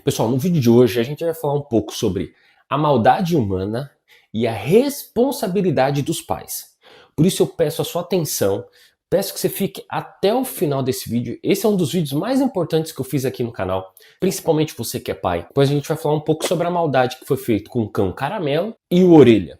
Pessoal, no vídeo de hoje a gente vai falar um pouco sobre a maldade humana e a responsabilidade dos pais. Por isso eu peço a sua atenção, peço que você fique até o final desse vídeo. Esse é um dos vídeos mais importantes que eu fiz aqui no canal, principalmente você que é pai. Depois a gente vai falar um pouco sobre a maldade que foi feita com o cão Caramelo e o Orelha.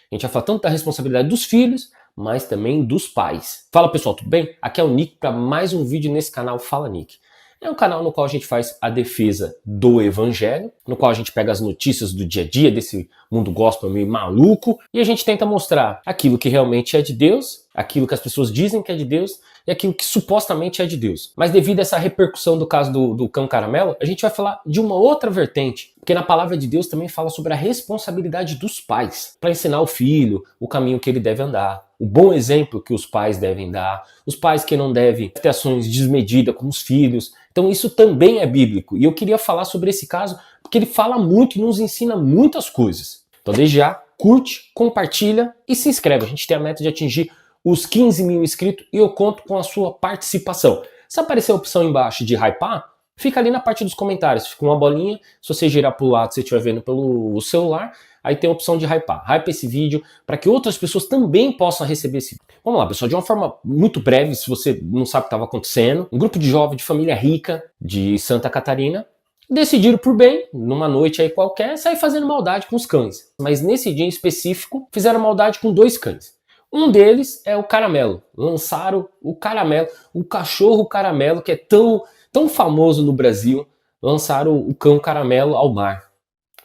A gente vai falar tanto da responsabilidade dos filhos, mas também dos pais. Fala pessoal, tudo bem? Aqui é o Nick para mais um vídeo nesse canal Fala Nick. É um canal no qual a gente faz a defesa do evangelho, no qual a gente pega as notícias do dia a dia desse mundo gospel meio maluco e a gente tenta mostrar aquilo que realmente é de Deus, aquilo que as pessoas dizem que é de Deus e aquilo que supostamente é de Deus. Mas devido a essa repercussão do caso do cão Caramelo, a gente vai falar de uma outra vertente, porque na palavra de Deus também fala sobre a responsabilidade dos pais, para ensinar o filho o caminho que ele deve andar, o bom exemplo que os pais devem dar, os pais que não devem ter ações desmedidas com os filhos. Então isso também é bíblico. E eu queria falar sobre esse caso porque ele fala muito e nos ensina muitas coisas. Então desde já, curte, compartilha e se inscreve. A gente tem a meta de atingir os 15 mil inscritos e eu conto com a sua participação. Se aparecer a opção embaixo de hypar, fica ali na parte dos comentários. Fica uma bolinha, se você girar para o lado, se você estiver vendo pelo celular, aí tem a opção de hypar. Hype esse vídeo para que outras pessoas também possam receber esse vídeo. Vamos lá, pessoal, de uma forma muito breve, se você não sabe o que estava acontecendo. Um grupo de jovens de família rica de Santa Catarina decidiram por bem, numa noite aí qualquer, sair fazendo maldade com os cães. Mas nesse dia em específico, fizeram maldade com 2 cães. Um deles é o Caramelo. Lançaram o Caramelo, o cachorro Caramelo, que é tão famoso no Brasil. Lançaram o cão Caramelo ao mar.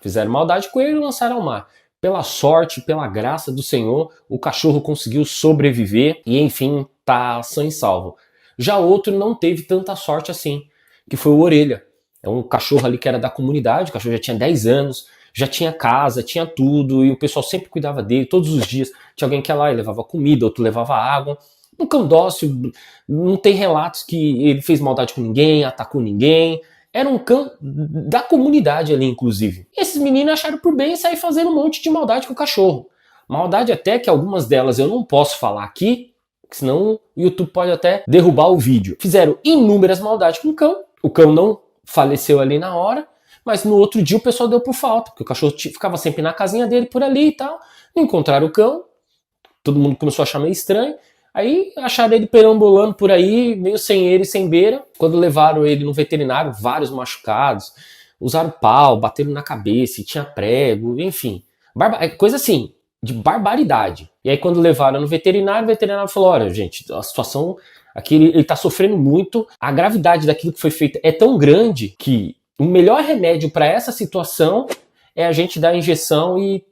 Fizeram maldade com ele e lançaram ao mar. Pela sorte, pela graça do Senhor, o cachorro conseguiu sobreviver e, enfim, tá sã e salvo. Já outro não teve tanta sorte assim, que foi o Orelha. É um cachorro ali que era da comunidade, o cachorro já tinha 10 anos, já tinha casa, tinha tudo, e o pessoal sempre cuidava dele, todos os dias. Tinha alguém que ia lá e levava comida, outro levava água. Um cão dócil, não tem relatos que ele fez maldade com ninguém, atacou ninguém. Era um cão da comunidade ali, inclusive. E esses meninos acharam por bem sair fazendo um monte de maldade com o cachorro. Maldade até que algumas delas eu não posso falar aqui, senão o YouTube pode até derrubar o vídeo. Fizeram inúmeras maldades com o cão não faleceu ali na hora, mas no outro dia o pessoal deu por falta, porque o cachorro ficava sempre na casinha dele por ali e tal. Não encontraram o cão, todo mundo começou a achar meio estranho. Aí acharam ele perambulando por aí, meio sem ele, sem beira. Quando levaram ele no veterinário, vários machucados, usaram pau, bateram na cabeça, tinha prego, enfim. Coisa assim, de barbaridade. E aí quando levaram no veterinário, o veterinário falou, olha gente, a situação aqui, ele tá sofrendo muito, a gravidade daquilo que foi feito é tão grande que o melhor remédio para essa situação é a gente dar a injeção e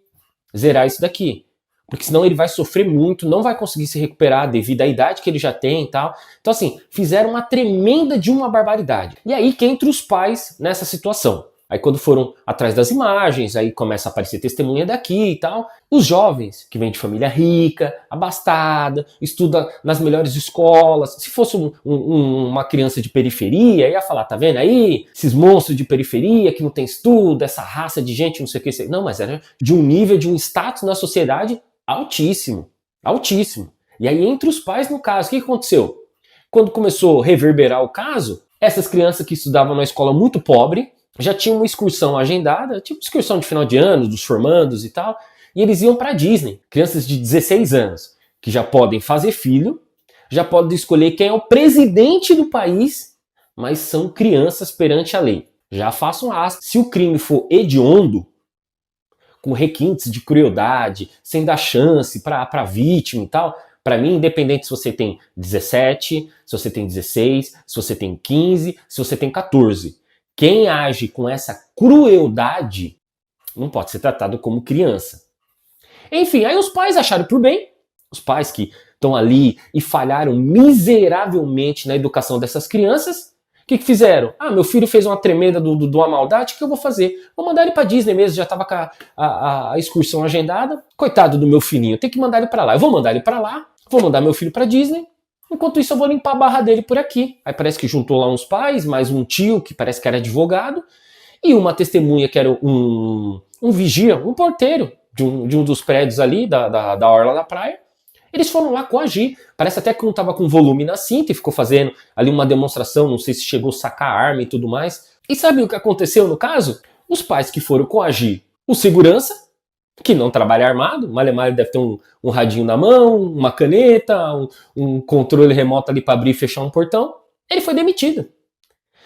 zerar isso daqui. Porque senão ele vai sofrer muito, não vai conseguir se recuperar devido à idade que ele já tem e tal. Então assim, fizeram uma tremenda de uma barbaridade. E aí que entra os pais nessa situação. Aí quando foram atrás das imagens, aí começa a aparecer testemunha daqui e tal. Os jovens, que vêm de família rica, abastada, estuda nas melhores escolas. Se fosse uma criança de periferia, ia falar, tá vendo aí? Esses monstros de periferia que não tem estudo, essa raça de gente, não sei o que. Não, mas era de um nível, de um status na sociedade altíssimo, altíssimo. E aí entre os pais no caso, o que aconteceu? Quando começou a reverberar o caso, essas crianças que estudavam numa escola muito pobre, já tinham uma excursão agendada, tipo excursão de final de ano, dos formandos e tal, e eles iam para Disney. Crianças de 16 anos, que já podem fazer filho, já podem escolher quem é o presidente do país, mas são crianças perante a lei. Já façam aspas. Se o crime for hediondo, com requintes de crueldade, sem dar chance para a vítima e tal, para mim, independente se você tem 17, se você tem 16, se você tem 15, se você tem 14, quem age com essa crueldade não pode ser tratado como criança. Enfim, aí os pais acharam por bem, os pais que estão ali e falharam miseravelmente na educação dessas crianças, o que fizeram? Ah, meu filho fez uma tremenda de uma maldade, o que eu vou fazer? Vou mandar ele para Disney mesmo, já estava com a excursão agendada. Coitado do meu filhinho, tem que mandar ele para lá. Eu vou mandar ele para lá, vou mandar meu filho para Disney. Enquanto isso eu vou limpar a barra dele por aqui. Aí parece que juntou lá uns pais, mais um tio que parece que era advogado, e uma testemunha que era um vigia, um porteiro de um dos prédios ali da orla da praia. Eles foram lá coagir. Parece até que um estava com volume na cinta e ficou fazendo ali uma demonstração, não sei se chegou a sacar a arma e tudo mais. E sabe o que aconteceu no caso? Os pais que foram coagir o segurança, que não trabalha armado, malemar deve ter um radinho na mão, uma caneta, um controle remoto ali para abrir e fechar um portão, ele foi demitido.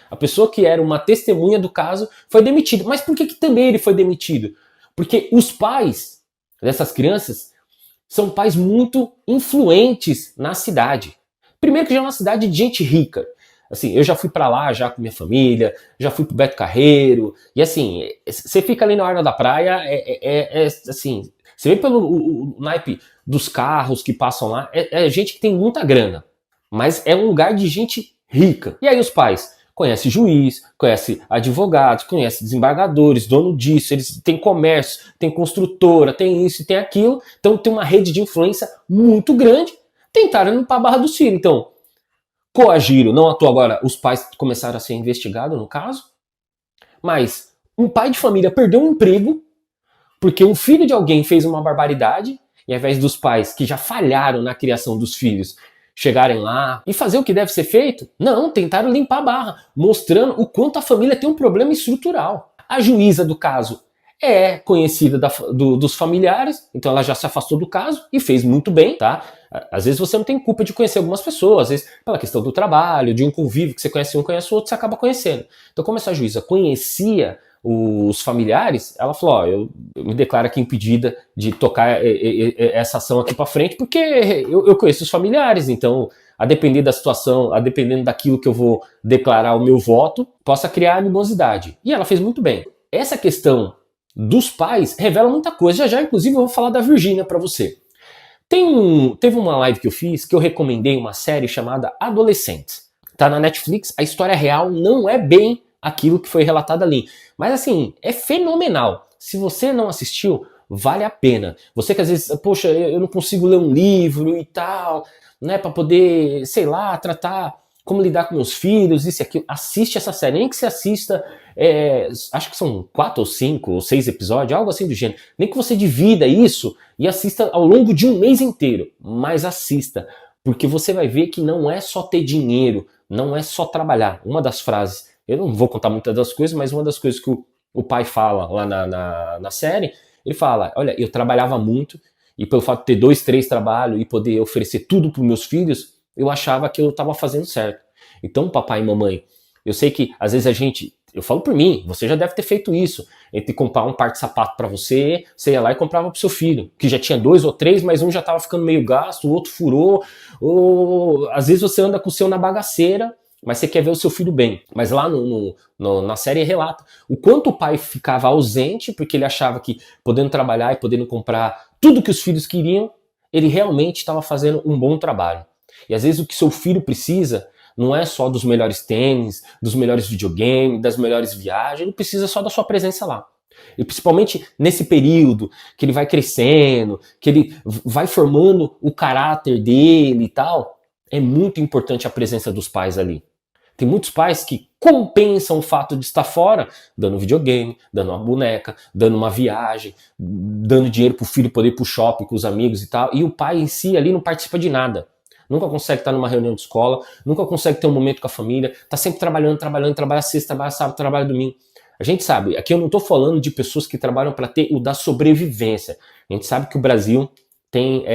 A pessoa que era uma testemunha do caso foi demitida. Mas por que também ele foi demitido? Porque os pais dessas crianças são pais muito influentes na cidade. Primeiro que já é uma cidade de gente rica. Assim, eu já fui para lá já com minha família, já fui pro Beto Carreiro, e assim, você fica ali na hora da praia, assim, você vê pelo o naipe dos carros que passam lá, é gente que tem muita grana, mas é um lugar de gente rica. E aí os pais conhecem juiz, conhecem advogados, conhecem desembargadores, dono disso, eles têm comércio, tem construtora, tem isso e tem aquilo, então tem uma rede de influência muito grande, tentaram limpar a barra do Ciro, então coagiram, não à toa agora os pais começaram a ser investigados no caso, mas um pai de família perdeu um emprego porque um filho de alguém fez uma barbaridade e ao invés dos pais que já falharam na criação dos filhos chegarem lá e fazer o que deve ser feito, não, tentaram limpar a barra, mostrando o quanto a família tem um problema estrutural. A juíza do caso é conhecida dos familiares, então ela já se afastou do caso e fez muito bem, tá? Às vezes você não tem culpa de conhecer algumas pessoas, às vezes pela questão do trabalho, de um convívio que você conhece um, conhece o outro, você acaba conhecendo. Então como essa juíza conhecia os familiares, ela falou, ó, eu me declaro aqui impedida de tocar essa ação aqui pra frente, porque eu conheço os familiares, então a depender da situação, a dependendo daquilo que eu vou declarar o meu voto, possa criar animosidade. E ela fez muito bem. Essa questão dos pais revela muita coisa. Já inclusive, eu vou falar da Virgínia para você. Teve uma live que eu fiz que eu recomendei uma série chamada Adolescentes. Tá na Netflix, a história real não é bem aquilo que foi relatado ali. Mas assim, é fenomenal. Se você não assistiu, vale a pena. Você que às vezes, poxa, eu não consigo ler um livro e tal, né, para poder, sei lá, tratar como lidar com meus filhos, isso e aquilo. Assiste essa série, nem que você assista, acho que são 4 ou 5 ou 6 episódios, algo assim do gênero. Nem que você divida isso e assista ao longo de um mês inteiro, mas assista, porque você vai ver que não é só ter dinheiro, não é só trabalhar. Uma das frases, eu não vou contar muitas das coisas, mas uma das coisas que o pai fala lá na série, ele fala, olha, eu trabalhava muito, e pelo fato de ter 2, 3 trabalhos e poder oferecer tudo para os meus filhos, eu achava que eu estava fazendo certo. Então, papai e mamãe, eu sei que às vezes eu falo por mim, você já deve ter feito isso, entre comprar um par de sapato para você ia lá e comprava pro seu filho, que já tinha 2 ou 3, mas um já estava ficando meio gasto, o outro furou, ou às vezes você anda com o seu na bagaceira, mas você quer ver o seu filho bem. Mas lá na série relata o quanto o pai ficava ausente, porque ele achava que podendo trabalhar e podendo comprar tudo que os filhos queriam, ele realmente estava fazendo um bom trabalho. E às vezes o que seu filho precisa não é só dos melhores tênis, dos melhores videogames, das melhores viagens, ele precisa só da sua presença lá. E principalmente nesse período que ele vai crescendo, que ele vai formando o caráter dele e tal, é muito importante a presença dos pais ali. Tem muitos pais que compensam o fato de estar fora, dando videogame, dando uma boneca, dando uma viagem, dando dinheiro pro filho poder ir pro shopping com os amigos e tal, e o pai em si ali não participa de nada. Nunca consegue estar numa reunião de escola, nunca consegue ter um momento com a família, tá sempre trabalhando, trabalha sexta, trabalha sábado, trabalha domingo. A gente sabe, aqui eu não estou falando de pessoas que trabalham para ter o da sobrevivência. A gente sabe que o Brasil tem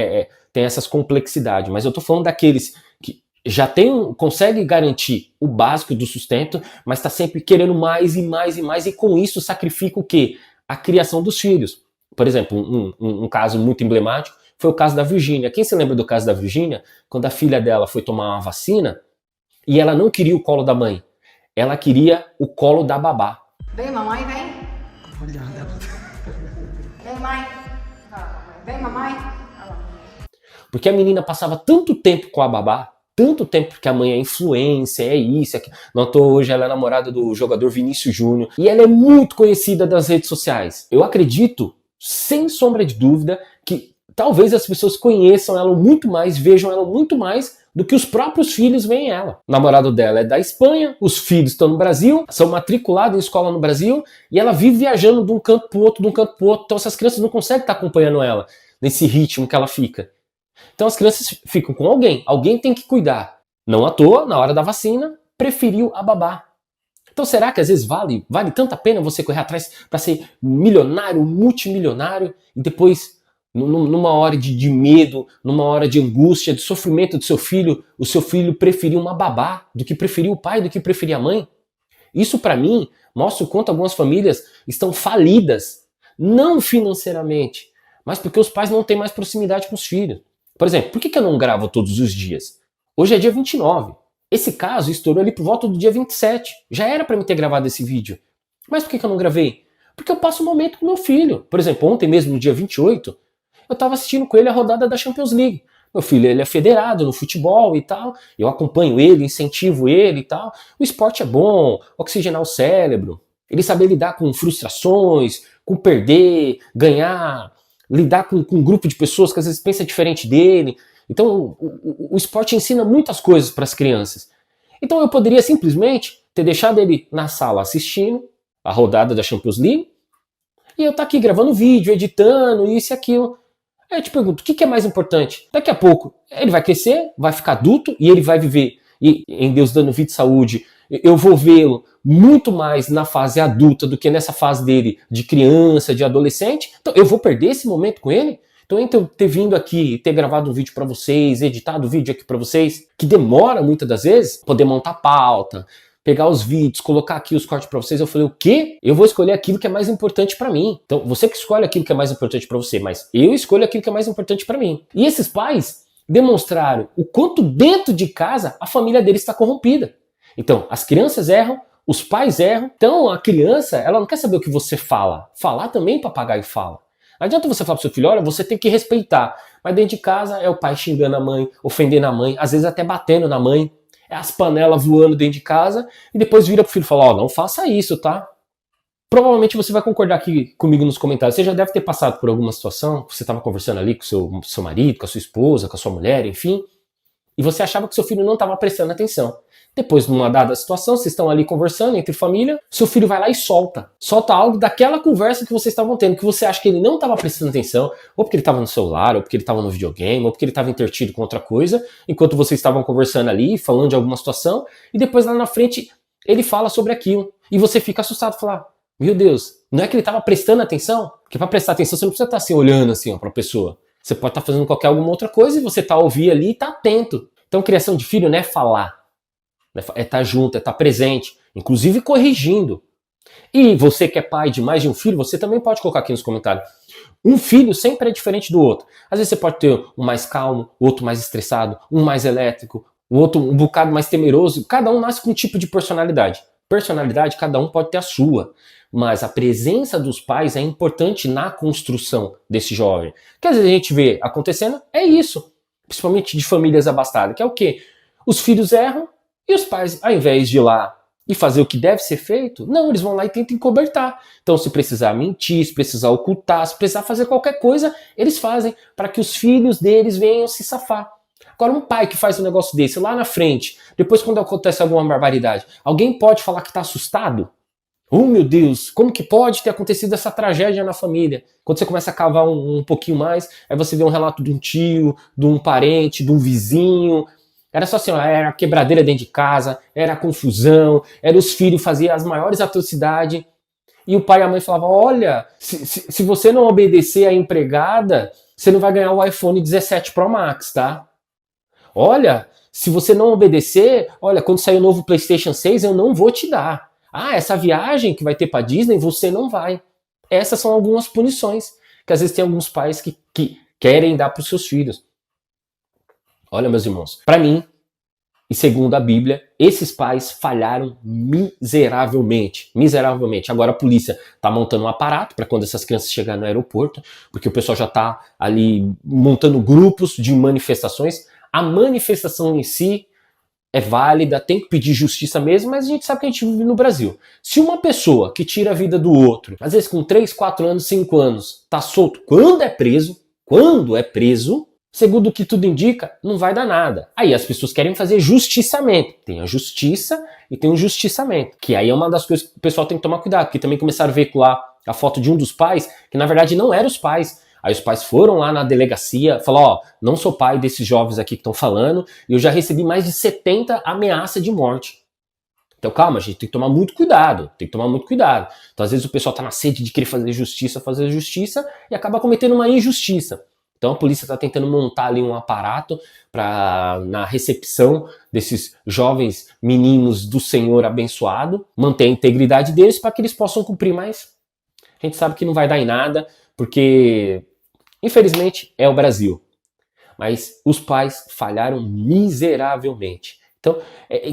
essas complexidades, mas eu estou falando daqueles que já consegue garantir o básico do sustento, mas está sempre querendo mais e mais e mais, e com isso sacrifica o quê? A criação dos filhos. Por exemplo, um caso muito emblemático foi o caso da Virgínia. Quem se lembra do caso da Virgínia? Quando a filha dela foi tomar uma vacina e ela não queria o colo da mãe, ela queria o colo da babá. Vem, mamãe, vem. Vem, mãe. Vem, mamãe. Porque a menina passava tanto tempo com a babá, tanto tempo que a mãe é influência, é isso, é aquilo. Notou hoje ela é namorada do jogador Vinícius Júnior e ela é muito conhecida das redes sociais. Eu acredito, sem sombra de dúvida, que talvez as pessoas conheçam ela muito mais, vejam ela muito mais do que os próprios filhos veem ela. O namorado dela é da Espanha, os filhos estão no Brasil, são matriculados em escola no Brasil e ela vive viajando de um canto pro outro, de um canto pro outro. Então essas crianças não conseguem estar acompanhando ela nesse ritmo que ela fica. Então as crianças ficam com alguém tem que cuidar. Não à toa, na hora da vacina, preferiu a babá. Então será que às vezes vale tanto a pena você correr atrás para ser milionário, multimilionário, e depois, numa hora de medo, numa hora de angústia, de sofrimento do seu filho, o seu filho preferir uma babá do que preferir o pai, do que preferir a mãe? Isso para mim mostra o quanto algumas famílias estão falidas, não financeiramente, mas porque os pais não têm mais proximidade com os filhos. Por exemplo, por que eu não gravo todos os dias? Hoje é dia 29. Esse caso estourou ali por volta do dia 27. Já era para me ter gravado esse vídeo. Mas por que eu não gravei? Porque eu passo um momento com meu filho. Por exemplo, ontem mesmo, no dia 28, eu estava assistindo com ele a rodada da Champions League. Meu filho, ele é federado no futebol e tal. Eu acompanho ele, incentivo ele e tal. O esporte é bom, oxigenar o cérebro. Ele saber lidar com frustrações, com perder, ganhar, lidar com um grupo de pessoas que às vezes pensa diferente dele. Então, o esporte ensina muitas coisas para as crianças. Então, eu poderia simplesmente ter deixado ele na sala assistindo a rodada da Champions League e eu estar aqui gravando vídeo, editando, isso e aquilo. Aí eu te pergunto, o que é mais importante? Daqui a pouco, ele vai crescer, vai ficar adulto e ele vai viver, e em Deus dando vida e saúde, eu vou vê-lo muito mais na fase adulta do que nessa fase dele de criança, de adolescente. Então, eu vou perder esse momento com ele? Então, entre eu ter vindo aqui, ter gravado um vídeo para vocês, editado o vídeo aqui para vocês, que demora muitas das vezes, poder montar pauta, pegar os vídeos, colocar aqui os cortes para vocês, eu falei, o quê? Eu vou escolher aquilo que é mais importante para mim. Então, você que escolhe aquilo que é mais importante para você, mas eu escolho aquilo que é mais importante para mim. E esses pais demonstraram o quanto dentro de casa a família deles está corrompida. Então, as crianças erram, os pais erram. Então, a criança, ela não quer saber o que você fala. Falar também papagaio fala. Não adianta você falar pro seu filho, olha, você tem que respeitar. Mas dentro de casa é o pai xingando a mãe, ofendendo a mãe, às vezes até batendo na mãe. É as panelas voando dentro de casa e depois vira pro filho e fala, ó, não faça isso, tá? Provavelmente você vai concordar aqui comigo nos comentários. Você já deve ter passado por alguma situação, você estava conversando ali com seu marido, com a sua esposa, com a sua mulher, enfim, e você achava que seu filho não estava prestando atenção. Depois, numa dada situação, vocês estão ali conversando entre família, seu filho vai lá e solta. Solta algo daquela conversa que vocês estavam tendo, que você acha que ele não estava prestando atenção, ou porque ele estava no celular, ou porque ele estava no videogame, ou porque ele estava entretido com outra coisa, enquanto vocês estavam conversando ali, falando de alguma situação, e depois lá na frente ele fala sobre aquilo. E você fica assustado, fala, meu Deus, não é que ele estava prestando atenção? Porque para prestar atenção você não precisa estar assim, olhando assim para a pessoa. Você pode estar fazendo qualquer alguma outra coisa e você está ouvindo ali e está atento. Então, criação de filho não é falar. É estar junto, é estar presente, inclusive corrigindo. E você que é pai de mais de um filho, você também pode colocar aqui nos comentários. Um filho sempre é diferente do outro. Às vezes você pode ter um mais calmo, outro mais estressado, um mais elétrico, o outro um bocado mais temeroso. Cada um nasce com um tipo de personalidade. Personalidade, cada um pode ter a sua. Mas a presença dos pais é importante na construção desse jovem. O que às vezes a gente vê acontecendo é isso. Principalmente de famílias abastadas. Que é o quê? Os filhos erram, e os pais, ao invés de ir lá e fazer o que deve ser feito, não, eles vão lá e tentam encobertar. Então, se precisar mentir, se precisar ocultar, se precisar fazer qualquer coisa, eles fazem para que os filhos deles venham se safar. Agora, um pai que faz um negócio desse lá na frente, depois quando acontece alguma barbaridade, alguém pode falar que está assustado? Oh, meu Deus, como que pode ter acontecido essa tragédia na família? Quando você começa a cavar um pouquinho mais, aí você vê um relato de um tio, de um parente, de um vizinho. Era só assim, ó, era quebradeira dentro de casa, era confusão, era os filhos faziam as maiores atrocidades. E o pai e a mãe falavam, olha, se você não obedecer a empregada, você não vai ganhar o iPhone 17 Pro Max, tá? Olha, se você não obedecer, olha, quando sair o novo PlayStation 6, eu não vou te dar. Ah, essa viagem que vai ter pra Disney, você não vai. Essas são algumas punições que às vezes tem alguns pais que querem dar pros seus filhos. Olha, meus irmãos, para mim, e segundo a Bíblia, esses pais falharam miseravelmente. Miseravelmente. Agora a polícia está montando um aparato para quando essas crianças chegarem no aeroporto, porque o pessoal já está ali montando grupos de manifestações. A manifestação em si é válida, tem que pedir justiça mesmo, mas a gente sabe que a gente vive no Brasil. Se uma pessoa que tira a vida do outro, às vezes com 3, 4 anos, 5 anos, está solto quando é preso, segundo o que tudo indica, não vai dar nada. Aí as pessoas querem fazer justiçamento. Tem a justiça e tem o justiçamento. Que aí é uma das coisas que o pessoal tem que tomar cuidado. Porque também começaram a veicular a foto de um dos pais, que na verdade não eram os pais. Aí os pais foram lá na delegacia, falaram, ó, não sou pai desses jovens aqui que estão falando, e eu já recebi mais de 70 ameaças de morte. Então calma, a gente tem que tomar muito cuidado, tem que tomar muito cuidado. Então às vezes o pessoal tá na sede de querer fazer justiça e acaba cometendo uma injustiça. Então a polícia está tentando montar ali um aparato para na recepção desses jovens meninos do Senhor abençoado, manter a integridade deles para que eles possam cumprir, mas a gente sabe que não vai dar em nada, porque infelizmente é o Brasil. Mas os pais falharam miseravelmente. Então,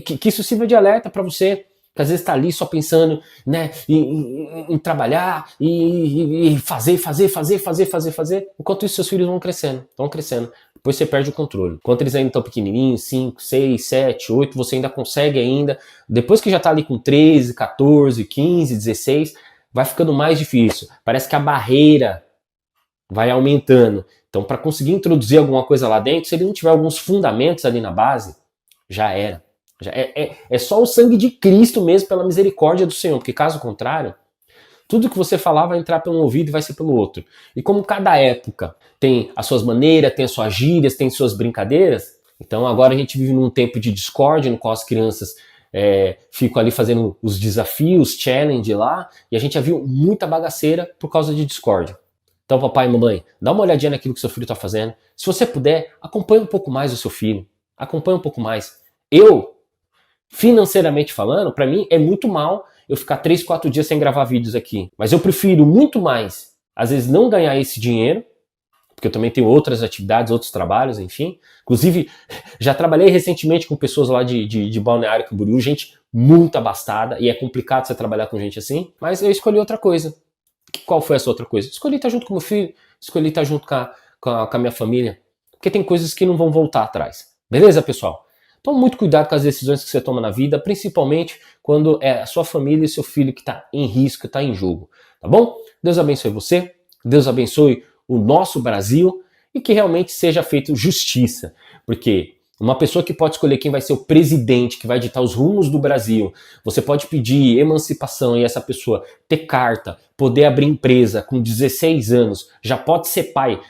que isso sirva de alerta para você, que às vezes está ali só pensando, né, em trabalhar e fazer. Enquanto isso, seus filhos vão crescendo. Depois você perde o controle. Enquanto eles ainda estão pequenininhos, 5, 6, 7, 8, você ainda consegue ainda. Depois que já está ali com 13, 14, 15, 16, vai ficando mais difícil. Parece que a barreira vai aumentando. Então, para conseguir introduzir alguma coisa lá dentro, se ele não tiver alguns fundamentos ali na base, já era. É só o sangue de Cristo mesmo, pela misericórdia do Senhor, porque caso contrário, tudo que você falar vai entrar pelo ouvido e vai ser pelo outro. E como cada época tem as suas maneiras, tem as suas gírias, tem suas brincadeiras, então agora a gente vive num tempo de discórdia, no qual as crianças ficam ali fazendo os desafios, challenge lá, e a gente já viu muita bagaceira por causa de discórdia. Então, papai e mamãe, dá uma olhadinha naquilo que seu filho está fazendo. Se você puder, acompanhe um pouco mais o seu filho. Acompanhe um pouco mais. Eu, financeiramente falando, para mim é muito mal eu ficar 3, 4 dias sem gravar vídeos aqui. Mas eu prefiro muito mais, às vezes, não ganhar esse dinheiro, porque eu também tenho outras atividades, outros trabalhos, enfim. Inclusive, já trabalhei recentemente com pessoas lá de Balneário Camboriú, gente muito abastada, e é complicado você trabalhar com gente assim, mas eu escolhi outra coisa. Qual foi essa outra coisa? Escolhi estar junto com meu filho, escolhi estar junto com a minha família, porque tem coisas que não vão voltar atrás. Beleza, pessoal? Tome muito cuidado com as decisões que você toma na vida, principalmente quando é a sua família e seu filho que está em risco, está em jogo. Tá bom? Deus abençoe você, Deus abençoe o nosso Brasil e que realmente seja feita justiça, porque uma pessoa que pode escolher quem vai ser o presidente, que vai ditar os rumos do Brasil, você pode pedir emancipação e essa pessoa ter carta, poder abrir empresa com 16 anos, já pode ser pai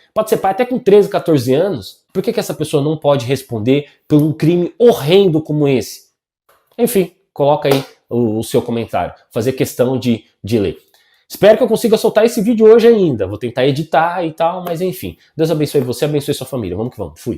até com 13, 14 anos, por que essa pessoa não pode responder por um crime horrendo como esse? Enfim, coloca aí o seu comentário, fazer questão de ler. Espero que eu consiga soltar esse vídeo hoje ainda, vou tentar editar e tal, mas enfim. Deus abençoe você, abençoe sua família, vamos que vamos, fui!